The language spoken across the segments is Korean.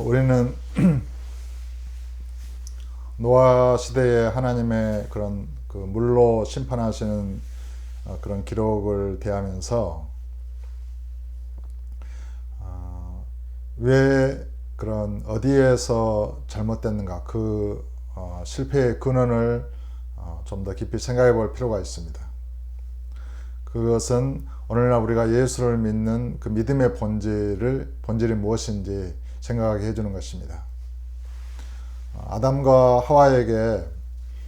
우리는 노아 시대에 하나님의 그런 그 물로 심판하시는 그런 기록을 대하면서 왜 그런 어디에서 잘못됐는가 그 실패의 근원을 좀 더 깊이 생각해 볼 필요가 있습니다. 그것은 오늘날 우리가 예수를 믿는 그 믿음의 본질이 무엇인지 생각하게 해주는 것입니다. 아담과 하와에게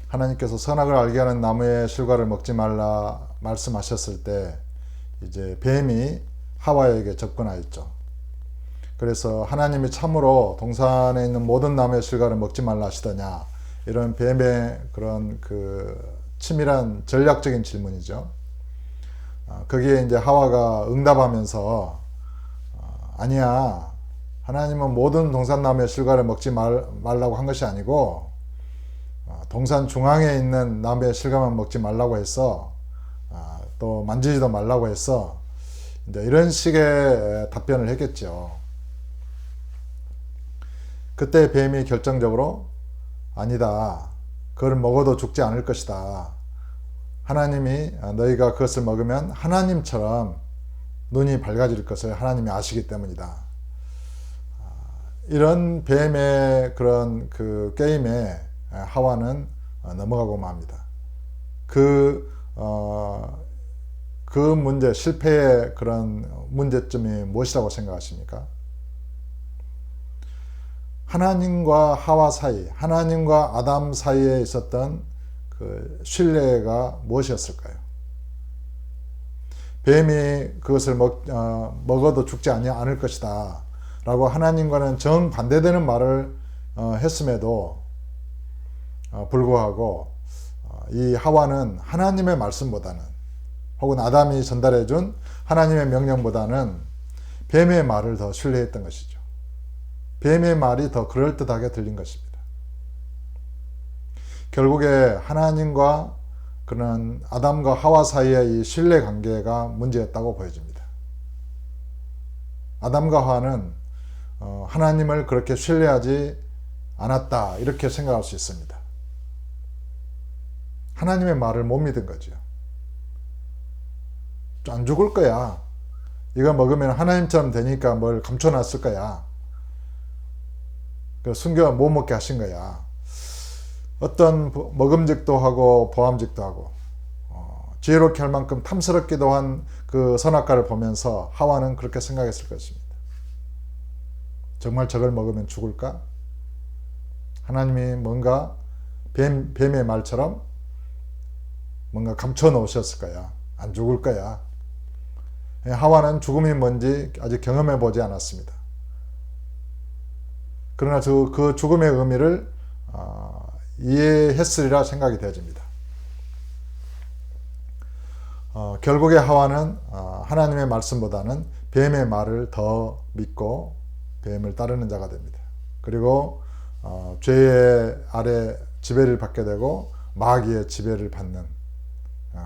하나님께서 선악을 알게 하는 나무의 실과를 먹지 말라 말씀하셨을 때 이제 뱀이 하와에게 접근하였죠. 그래서 하나님이 참으로 동산에 있는 모든 나무의 실과를 먹지 말라 하시더냐, 이런 뱀의 그런 그 치밀한 전략적인 질문이죠. 거기에 이제 하와가 응답하면서 아니야, 하나님은 모든 동산나무의 실과를 먹지 말라고 한 것이 아니고 동산 중앙에 있는 나무의 실과만 먹지 말라고 했어. 또 만지지도 말라고 했어. 이제 이런 식의 답변을 했겠죠. 그때 뱀이 결정적으로 아니다, 그걸 먹어도 죽지 않을 것이다. 하나님이 너희가 그것을 먹으면 하나님처럼 눈이 밝아질 것을 하나님이 아시기 때문이다. 이런 뱀의 그런 그 게임에 하와는 넘어가고 맙니다. 그 문제, 실패의 그런 문제점이 무엇이라고 생각하십니까? 하나님과 하와 사이, 하나님과 아담 사이에 있었던 그 신뢰가 무엇이었을까요? 뱀이 그것을 먹어도 죽지 않을 것이다 라고 하나님과는 정반대되는 말을 했음에도 불구하고 이 하와는 하나님의 말씀보다는, 혹은 아담이 전달해준 하나님의 명령보다는 뱀의 말을 더 신뢰했던 것이죠. 뱀의 말이 더 그럴듯하게 들린 것입니다. 결국에 하나님과 그런 아담과 하와 사이의 이 신뢰 관계가 문제였다고 보여집니다. 아담과 하와는 하나님을 그렇게 신뢰하지 않았다, 이렇게 생각할 수 있습니다. 하나님의 말을 못 믿은 거죠. 안 죽을 거야. 이거 먹으면 하나님처럼 되니까 뭘 감춰놨을 거야. 숨겨 못 먹게 하신 거야. 어떤 먹음직도 하고 보암직도 하고 지혜롭게 할 만큼 탐스럽기도 한 그 선악과를 보면서 하와는 그렇게 생각했을 것입니다. 정말 저걸 먹으면 죽을까? 하나님이 뭔가 뱀의 말처럼 뭔가 감춰 놓으셨을 거야. 안 죽을 거야. 하와는 죽음이 뭔지 아직 경험해 보지 않았습니다. 그러나 그 죽음의 의미를 이해했으리라 생각이 되어집니다. 결국에 하와는 하나님의 말씀보다는 뱀의 말을 더 믿고 뱀을 따르는 자가 됩니다. 그리고 죄의 아래 지배를 받게 되고 마귀의 지배를 받는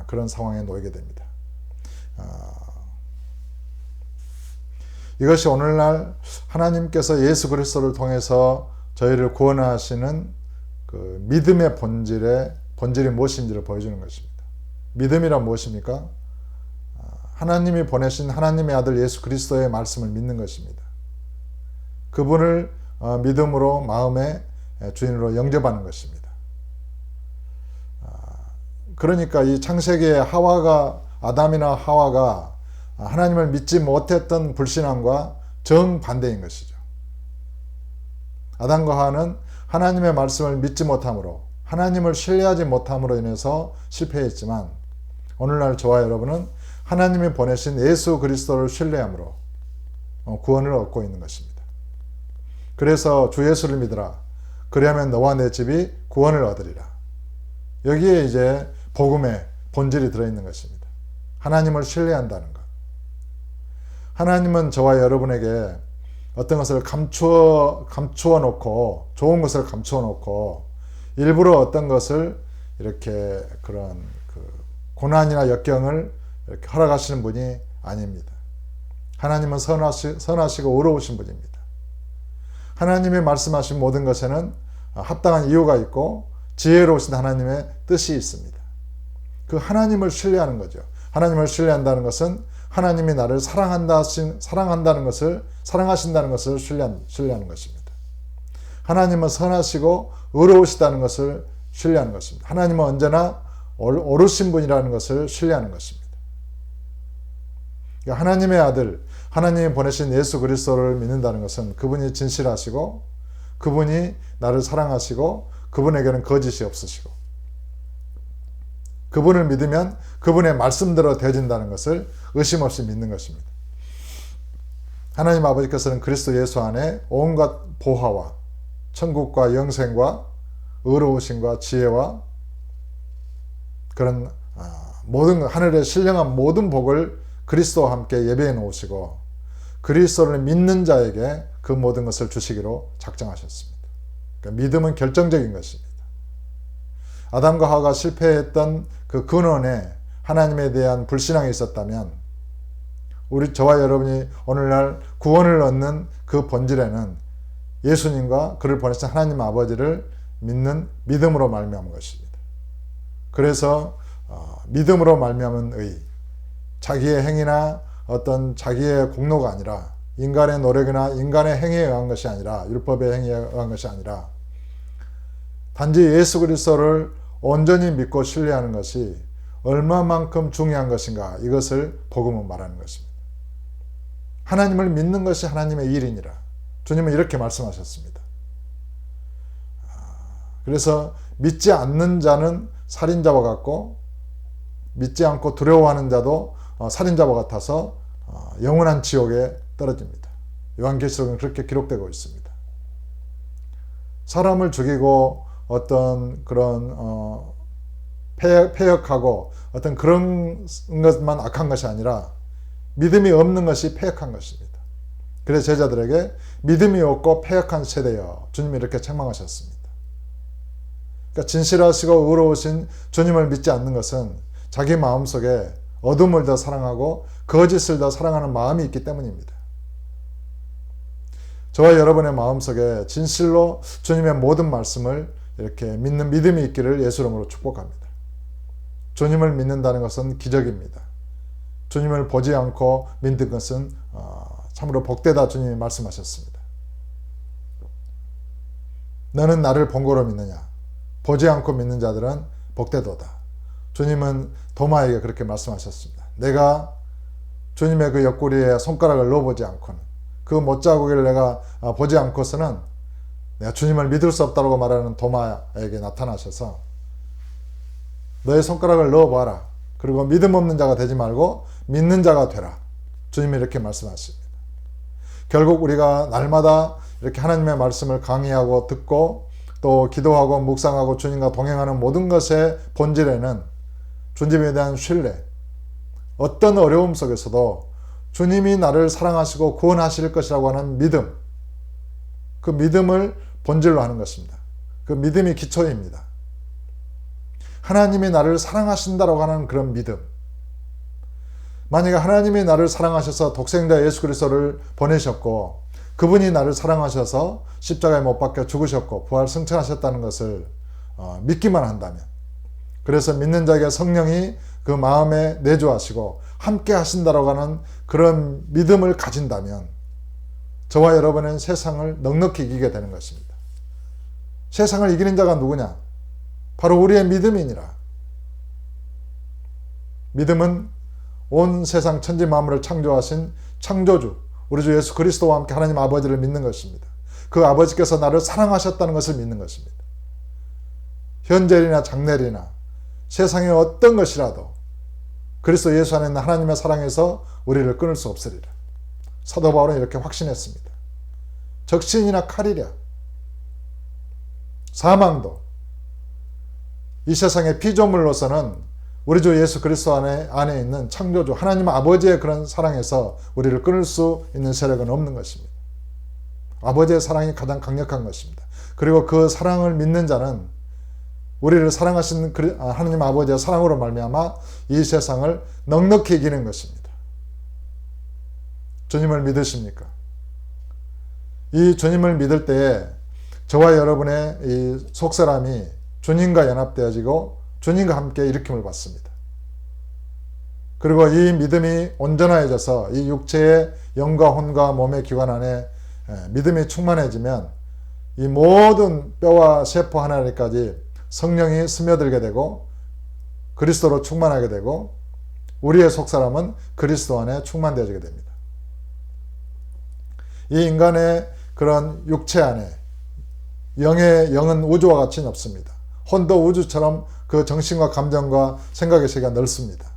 그런 상황에 놓이게 됩니다. 이것이 오늘날 하나님께서 예수 그리스도를 통해서 저희를 구원하시는 그 믿음의 본질이 무엇인지를 보여주는 것입니다. 믿음이란 무엇입니까? 하나님이 보내신 하나님의 아들 예수 그리스도의 말씀을 믿는 것입니다. 그분을 믿음으로 마음의 주인으로 영접하는 것입니다. 그러니까 이 창세기의 아담이나 하와가 하나님을 믿지 못했던 불신앙과 정반대인 것이죠. 아담과 하와는 하나님의 말씀을 믿지 못함으로, 하나님을 신뢰하지 못함으로 인해서 실패했지만, 오늘날 저와 여러분은 하나님이 보내신 예수 그리스도를 신뢰함으로 구원을 얻고 있는 것입니다. 그래서 주 예수를 믿으라. 그리하면 너와 내 집이 구원을 얻으리라. 여기에 이제 복음의 본질이 들어있는 것입니다. 하나님을 신뢰한다는 것. 하나님은 저와 여러분에게 어떤 것을 감추어 놓고, 좋은 것을 감추어 놓고 일부러 어떤 것을 이렇게 그런 고난이나 역경을 이렇게 허락하시는 분이 아닙니다. 하나님은 선하시고 의로우신 분입니다. 하나님이 말씀하신 모든 것에는 합당한 이유가 있고 지혜로우신 하나님의 뜻이 있습니다. 그 하나님을 신뢰하는 거죠. 하나님을 신뢰한다는 것은 하나님이 나를 사랑하신다는 것을 신뢰하는 것입니다. 하나님은 선하시고 의로우시다는 것을 신뢰하는 것입니다. 하나님은 언제나 옳으신 분이라는 것을 신뢰하는 것입니다. 그러니까 하나님의 아들, 하나님이 보내신 예수 그리스도를 믿는다는 것은 그분이 진실하시고 그분이 나를 사랑하시고 그분에게는 거짓이 없으시고 그분을 믿으면 그분의 말씀대로 되어진다는 것을 의심 없이 믿는 것입니다. 하나님 아버지께서는 그리스도 예수 안에 온갖 보화와 천국과 영생과 의로우심과 지혜와 그런 모든 하늘의 신령한 모든 복을 그리스도와 함께 예배해 놓으시고 그리스도를 믿는 자에게 그 모든 것을 주시기로 작정하셨습니다. 그러니까 믿음은 결정적인 것입니다. 아담과 하와가 실패했던 그 근원에 하나님에 대한 불신앙이 있었다면 저와 여러분이 오늘날 구원을 얻는 그 본질에는 예수님과 그를 보내신 하나님 아버지를 믿는 믿음으로 말미암은 것입니다. 그래서 믿음으로 말미암은 의, 자기의 행위나 어떤 자기의 공로가 아니라 인간의 노력이나 인간의 행위에 의한 것이 아니라 율법의 행위에 의한 것이 아니라 단지 예수 그리스도를 온전히 믿고 신뢰하는 것이 얼마만큼 중요한 것인가, 이것을 복음은 말하는 것입니다. 하나님을 믿는 것이 하나님의 일이니라. 주님은 이렇게 말씀하셨습니다. 그래서 믿지 않는 자는 살인자와 같고 믿지 않고 두려워하는 자도 살인자와 같아서 영원한 지옥에 떨어집니다. 요한계시록은 그렇게 기록되고 있습니다. 사람을 죽이고 어떤 그런 폐역하고 어떤 그런 것만 악한 것이 아니라 믿음이 없는 것이 폐역한 것입니다. 그래서 제자들에게 믿음이 없고 폐역한 세대여, 주님이 이렇게 책망하셨습니다. 그러니까 진실하시고 의로우신 주님을 믿지 않는 것은 자기 마음속에 어둠을 더 사랑하고 거짓을 더 사랑하는 마음이 있기 때문입니다. 저와 여러분의 마음속에 진실로 주님의 모든 말씀을 이렇게 믿는 믿음이 있기를 예수 이름으로 축복합니다. 주님을 믿는다는 것은 기적입니다. 주님을 보지 않고 믿는 것은 참으로 복되다, 주님이 말씀하셨습니다. 너는 나를 본고로 믿느냐? 보지 않고 믿는 자들은 복되도다. 주님은 도마에게 그렇게 말씀하셨습니다. 내가 주님의 그 옆구리에 손가락을 넣어보지 않고는, 그 못자국을 내가 보지 않고서는 내가 주님을 믿을 수 없다고 말하는 도마에게 나타나셔서 너의 손가락을 넣어봐라. 그리고 믿음 없는 자가 되지 말고 믿는 자가 되라. 주님이 이렇게 말씀하십니다. 결국 우리가 날마다 이렇게 하나님의 말씀을 강의하고 듣고 또 기도하고 묵상하고 주님과 동행하는 모든 것의 본질에는 주님에 대한 신뢰, 어떤 어려움 속에서도 주님이 나를 사랑하시고 구원하실 것이라고 하는 믿음, 그 믿음을 본질로 하는 것입니다. 그 믿음이 기초입니다. 하나님이 나를 사랑하신다라고 하는 그런 믿음. 만약에 하나님이 나를 사랑하셔서 독생자 예수 그리스도를 보내셨고 그분이 나를 사랑하셔서 십자가에 못 박혀 죽으셨고 부활 승천하셨다는 것을 믿기만 한다면, 그래서 믿는 자에게 성령이 그 마음에 내주하시고 함께 하신다라고 하는 그런 믿음을 가진다면 저와 여러분은 세상을 넉넉히 이기게 되는 것입니다. 세상을 이기는 자가 누구냐? 바로 우리의 믿음이니라. 믿음은 온 세상 천지 만물을 창조하신 창조주 우리 주 예수 그리스도와 함께 하나님 아버지를 믿는 것입니다. 그 아버지께서 나를 사랑하셨다는 것을 믿는 것입니다. 현재일이나 장래일이나 세상의 어떤 것이라도 그리스도 예수 안에 있는 하나님의 사랑에서 우리를 끊을 수 없으리라. 사도 바울은 이렇게 확신했습니다. 적신이나 칼이랴, 사망도, 이 세상의 피조물로서는 우리 주 예수 그리스도 안에 있는 창조주 하나님 아버지의 그런 사랑에서 우리를 끊을 수 있는 세력은 없는 것입니다. 아버지의 사랑이 가장 강력한 것입니다. 그리고 그 사랑을 믿는 자는 우리를 사랑하신 하나님 아버지의 사랑으로 말미암아 이 세상을 넉넉히 이기는 것입니다. 주님을 믿으십니까? 이 주님을 믿을 때에 저와 여러분의 이 속사람이 주님과 연합되어지고 주님과 함께 일으킴을 받습니다. 그리고 이 믿음이 온전해져서 이 육체의 영과 혼과 몸의 기관 안에 믿음이 충만해지면 이 모든 뼈와 세포 하나까지 성령이 스며들게 되고 그리스도로 충만하게 되고 우리의 속사람은 그리스도 안에 충만되어지게 됩니다. 이 인간의 그런 육체 안에 영은 우주와 같이 넓습니다. 혼도 우주처럼 그 정신과 감정과 생각의 세계가 넓습니다.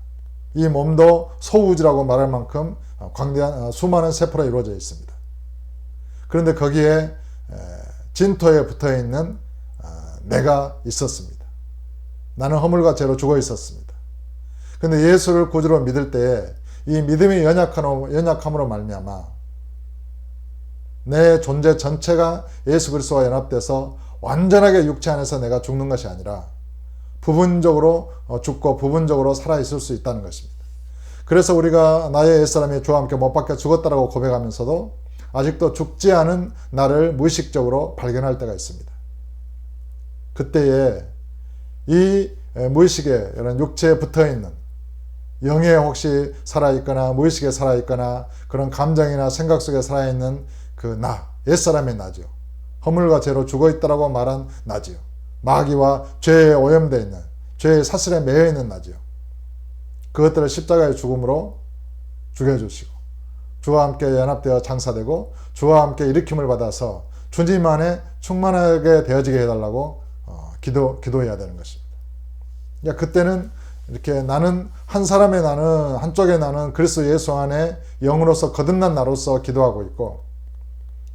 이 몸도 소우주라고 말할 만큼 광대한 수많은 세포로 이루어져 있습니다. 그런데 거기에 진토에 붙어있는 내가 있었습니다. 나는 허물과 죄로 죽어 있었습니다. 그런데 예수를 구주로 믿을 때에 이 믿음이 연약함으로 말미암아 내 존재 전체가 예수 그리스도와 연합돼서 완전하게 육체 안에서 내가 죽는 것이 아니라 부분적으로 죽고 부분적으로 살아있을 수 있다는 것입니다. 그래서 우리가 나의 옛사람이 주와 함께 못 박혀 죽었다라고 고백하면서도 아직도 죽지 않은 나를 무의식적으로 발견할 때가 있습니다. 그때에 이 무의식에 이런 육체에 붙어있는 영에 혹시 살아있거나 무의식에 살아있거나 그런 감정이나 생각 속에 살아있는 그 나, 옛사람의 나죠. 허물과 죄로 죽어있다라고 말한 나지요. 마귀와 죄에 오염되어 있는, 죄의 사슬에 매여 있는 나지요. 그것들을 십자가의 죽음으로 죽여주시고 주와 함께 연합되어 장사되고 주와 함께 일으킴을 받아서 주님 안에 충만하게 되어지게 해달라고 기도해야 되는 것입니다. 그러니까 그때는 이렇게 나는 한 사람의 나는 한쪽의 나는 그리스도 예수 안에 영으로서 거듭난 나로서 기도하고 있고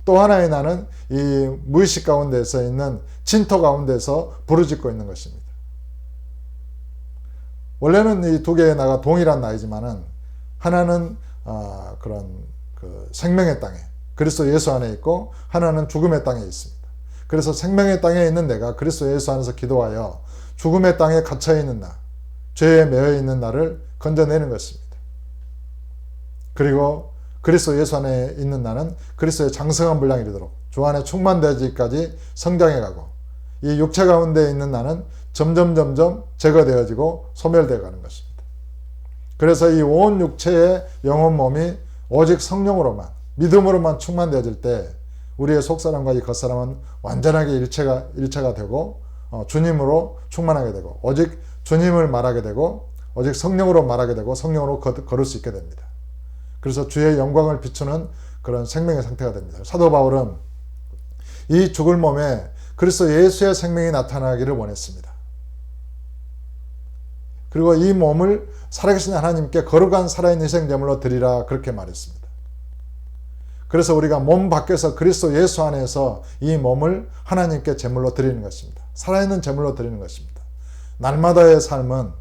또 하나의 나는 이 무의식 가운데서 있는 진토 가운데서 부르짖고 있는 것입니다. 원래는 이 두 개의 나가 동일한 나이지만은 하나는 그런 그 생명의 땅에 그리스도 예수 안에 있고 하나는 죽음의 땅에 있습니다. 그래서 생명의 땅에 있는 내가 그리스도 예수 안에서 기도하여 죽음의 땅에 갇혀 있는 나, 죄에 매여 있는 나를 건져내는 것입니다. 그리고 그리스도 예수 안에 있는 나는 그리스도의 장성한 분량이 이르도록 주 안에 충만되어지기까지 성장해 가고 이 육체 가운데 있는 나는 점점 제거되어지고 소멸되어 가는 것입니다. 그래서 이 온 육체의 영혼 몸이 오직 성령으로만 믿음으로만 충만되어질 때 우리의 속사람과 이 겉사람은 완전하게 일체가 되고 주님으로 충만하게 되고 오직 주님을 말하게 되고 오직 성령으로 말하게 되고 성령으로 걸을 수 있게 됩니다. 그래서 주의 영광을 비추는 그런 생명의 상태가 됩니다. 사도 바울은 이 죽을 몸에 그리스도 예수의 생명이 나타나기를 원했습니다. 그리고 이 몸을 살아계신 하나님께 거룩한 살아있는 희생제물로 드리라 그렇게 말했습니다. 그래서 우리가 몸 밖에서 그리스도 예수 안에서 이 몸을 하나님께 제물로 드리는 것입니다. 살아있는 제물로 드리는 것입니다. 날마다의 삶은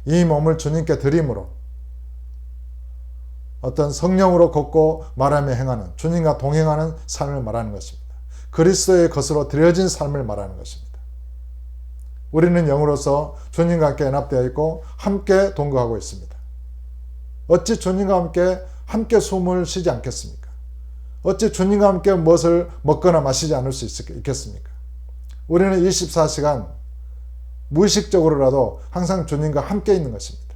이 몸을 주님께 드림으로 어떤 성령으로 걷고 말하며 행하는 주님과 동행하는 삶을 말하는 것입니다. 그리스도의 것으로 드려진 삶을 말하는 것입니다. 우리는 영으로서 주님과 함께 연합되어 있고 함께 동거하고 있습니다. 어찌 주님과 함께 숨을 쉬지 않겠습니까? 어찌 주님과 함께 무엇을 먹거나 마시지 않을 수 있겠습니까? 우리는 24시간 무의식적으로라도 항상 주님과 함께 있는 것입니다.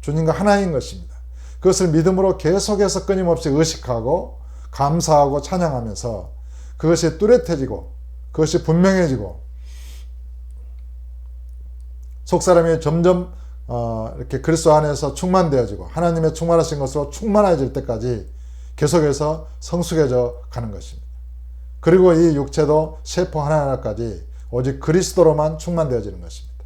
주님과 하나인 것입니다. 그것을 믿음으로 계속해서 끊임없이 의식하고 감사하고 찬양하면서 그것이 뚜렷해지고 그것이 분명해지고 속사람이 점점 이렇게 그리스도 안에서 충만되어지고 하나님의 충만하신 것으로 충만해질 때까지 계속해서 성숙해져 가는 것입니다. 그리고 이 육체도 세포 하나하나까지 오직 그리스도로만 충만되어지는 것입니다.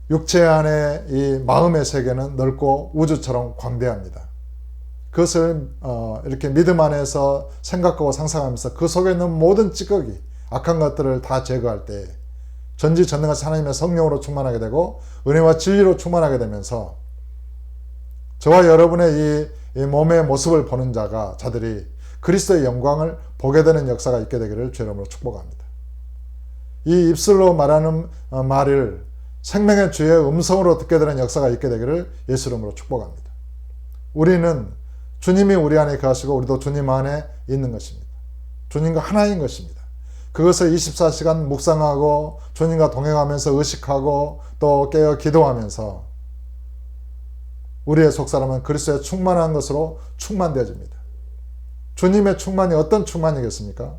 육체 안에 이 마음의 세계는 넓고 우주처럼 광대합니다. 그것을 이렇게 믿음 안에서 생각하고 상상하면서 그 속에 있는 모든 찌꺼기, 악한 것들을 다 제거할 때 전지전능하신 하나님의 성령으로 충만하게 되고 은혜와 진리로 충만하게 되면서 저와 여러분의 이 몸의 모습을 보는 자들이 그리스도의 영광을 보게 되는 역사가 있게 되기를 주의 이름으로 축복합니다. 이 입술로 말하는 말을 생명의 주의 음성으로 듣게 되는 역사가 있게 되기를 예수 이름으로 축복합니다. 우리는 주님이 우리 안에 거하시고 우리도 주님 안에 있는 것입니다. 주님과 하나인 것입니다. 그것을 24시간 묵상하고 주님과 동행하면서 의식하고 또 깨어 기도하면서 우리의 속사람은 그리스도의 충만한 것으로 충만되어집니다. 주님의 충만이 어떤 충만이겠습니까?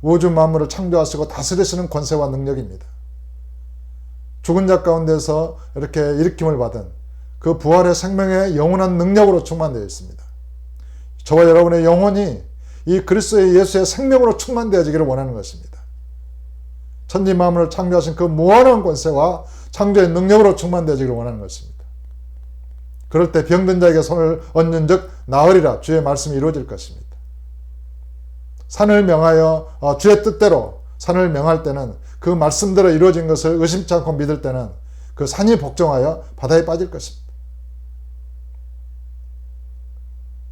우주 만물을 창조하시고 다스리시는 권세와 능력입니다. 죽은 자 가운데서 이렇게 일으킴을 받은 그 부활의 생명의 영원한 능력으로 충만되어 있습니다. 저와 여러분의 영혼이 이 그리스도의 예수의 생명으로 충만되어지기를 원하는 것입니다. 천지 만물을 창조하신 그 무한한 권세와 창조의 능력으로 충만되어지기를 원하는 것입니다. 그럴 때 병든 자에게 손을 얹는 즉 나으리라 주의 말씀이 이루어질 것입니다. 산을 명하여 주의 뜻대로 산을 명할 때는 그 말씀대로 이루어진 것을 의심치 않고 믿을 때는 그 산이 복종하여 바다에 빠질 것입니다.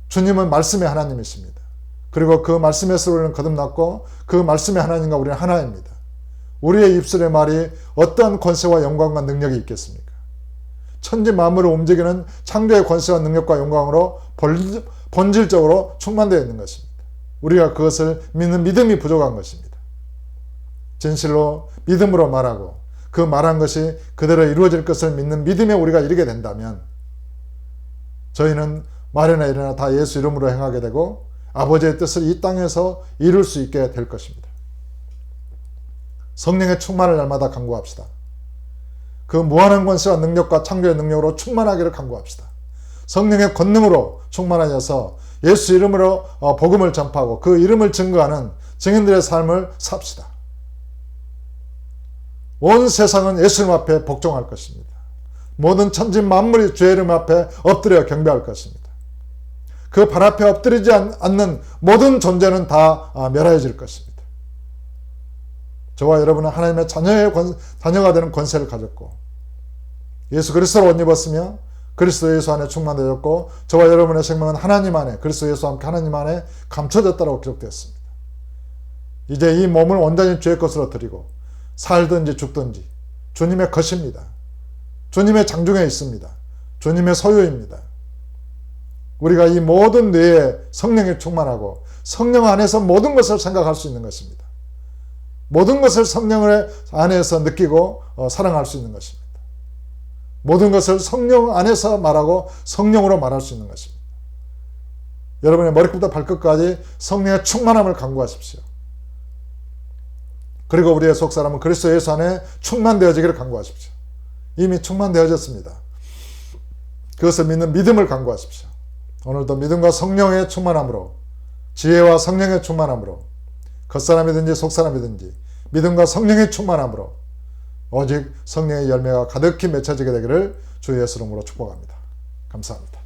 주님은 말씀의 하나님이십니다. 그리고 그 말씀에서 우리는 거듭났고 그 말씀의 하나님과 우리는 하나입니다. 우리의 입술의 말이 어떠한 권세와 영광과 능력이 있겠습니까? 천지 만물을 움직이는 창조의 권세와 능력과 영광으로 본질적으로 충만되어 있는 것입니다. 우리가 그것을 믿는 믿음이 부족한 것입니다. 진실로 믿음으로 말하고 그 말한 것이 그대로 이루어질 것을 믿는 믿음에 우리가 이르게 된다면 저희는 말이나 일이나 다 예수 이름으로 행하게 되고 아버지의 뜻을 이 땅에서 이룰 수 있게 될 것입니다. 성령의 충만을 날마다 간구합시다. 그 무한한 권세와 능력과 창조의 능력으로 충만하기를 간구합시다. 성령의 권능으로 충만하여서 예수 이름으로 복음을 전파하고 그 이름을 증거하는 증인들의 삶을 삽시다. 온 세상은 예수님 앞에 복종할 것입니다. 모든 천지 만물이 주의 이름 앞에 엎드려 경배할 것입니다. 그 발 앞에 엎드리지 않는 모든 존재는 다 멸하여질 것입니다. 저와 여러분은 하나님의 자녀가 되는 권세를 가졌고 예수 그리스도로 옷 입었으며 그리스도 예수 안에 충만되었고 저와 여러분의 생명은 하나님 안에 그리스도 예수와 함께 하나님 안에 감춰졌다고 기록되었습니다. 이제 이 몸을 온전히 주의 것으로 드리고 살든지 죽든지 주님의 것입니다. 주님의 장중에 있습니다. 주님의 소유입니다. 우리가 이 모든 뇌에 성령이 충만하고 성령 안에서 모든 것을 생각할 수 있는 것입니다. 모든 것을 성령 안에서 느끼고 사랑할 수 있는 것입니다. 모든 것을 성령 안에서 말하고 성령으로 말할 수 있는 것입니다. 여러분의 머리부터 발끝까지 성령의 충만함을 간구하십시오. 그리고 우리의 속사람은 그리스도 예수 안에 충만되어지기를 간구하십시오. 이미 충만되어졌습니다. 그것을 믿는 믿음을 간구하십시오. 오늘도 믿음과 성령의 충만함으로 지혜와 성령의 충만함으로 겉사람이든지 속사람이든지 믿음과 성령의 충만함으로 오직 성령의 열매가 가득히 맺혀지게 되기를 주 예수 이름으로 축복합니다. 감사합니다.